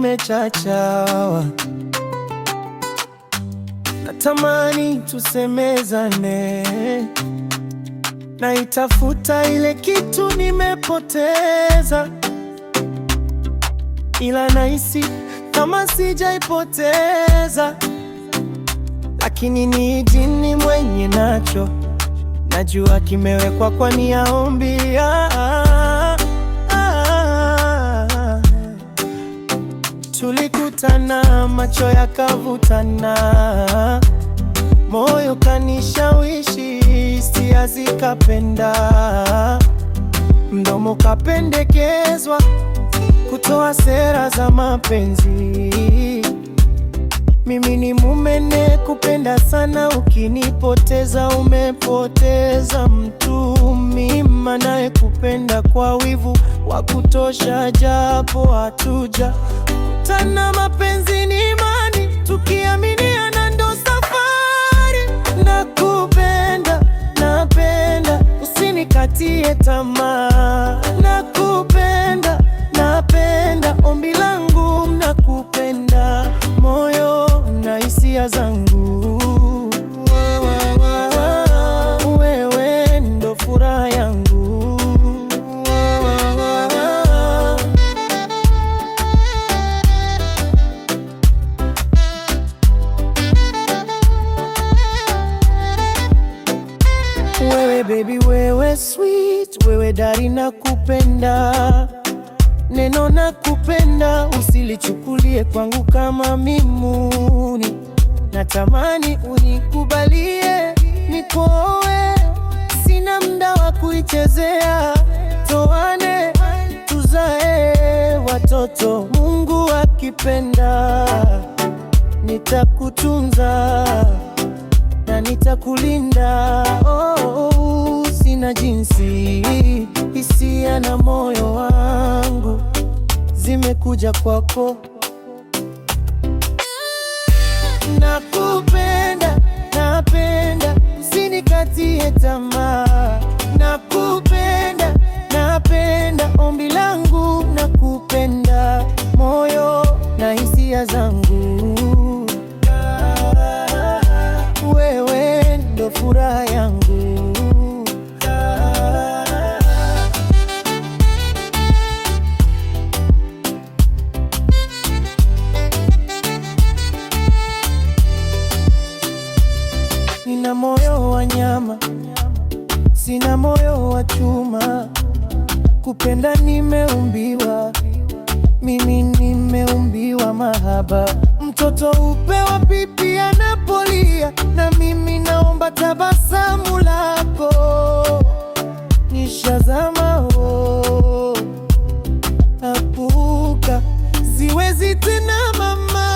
umechachawa, natamani tusemezane, naitafuta ile kitu nimepoteza, ila nahisi kama sijaipoteza, lakini ni jini mwenye nacho, najua kimewekwa kwa nia ombi. Tulikutana, macho yakavutana, moyo kanishawishi, hisia zikapenda, mdomo kapendekezwa kutoa sera za mapenzi. Mimi ni mume kupenda sana, ukinipoteza umepoteza mtu. Mimi naye kupenda kwa wivu wa kutosha, japo hatuja kutana. Mapenzi ni imani, tukiaminiana ndo safari. Nakupenda, napenda, usinikatie tamaa. Nakupenda, napenda, ombi langu nakupenda, moyo na hisia zangu. Wewe ndo furaha yangu. Wewe baby, wewe sweet, wewe dari, nakupenda. Neno nakupenda usilichukulie kwangu kama mimuni, natamani unikubalie nikuoe, sina muda wa kuichezea. Toane tuzae watoto, Mungu akipenda. Nitakutunza na nitakulinda, sina jinsi. Hisia na moyo wangu zimekuja kwako. Nakupenda, napenda, usinikatie tamaa. Nakupenda, napenda, ombi langu nakupenda, moyo na hisia zangu. Wewe ndo furaha yangu. Nina moyo wa nyama, sina moyo wa chuma. Kupenda nimeumbiwa, mimi nimeumbiwa mahaba. Mtoto upewa pipi anapolia, na mimi naomba tabasamu lako. Nishazama apuka, siwezi tena mama.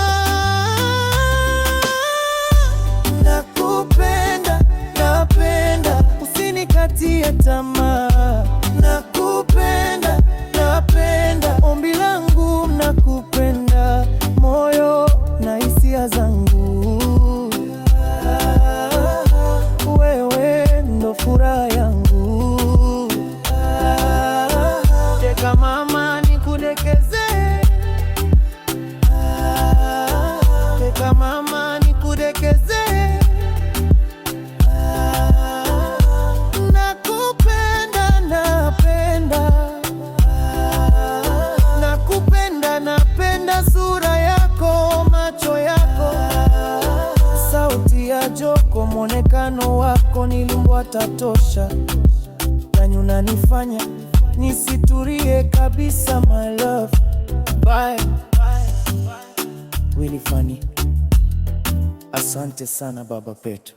Nakupenda, napenda, usinikatie tamaa. Nakupenda, napenda, ombi langu nakupenda, moyo na hisia zangu. Wewe ndo furaha yangu. Teka mama nikudekeze, teka mama nikudekeze. Nakupenda, napenda, nakupenda, napenda sura yako, macho yako, sauti ya joko, mwonekano wako nilimbwata tosha. Yani unanifanya nisiturie kabisa, my love. Bye. Really funny. Asante sana Baba Peto.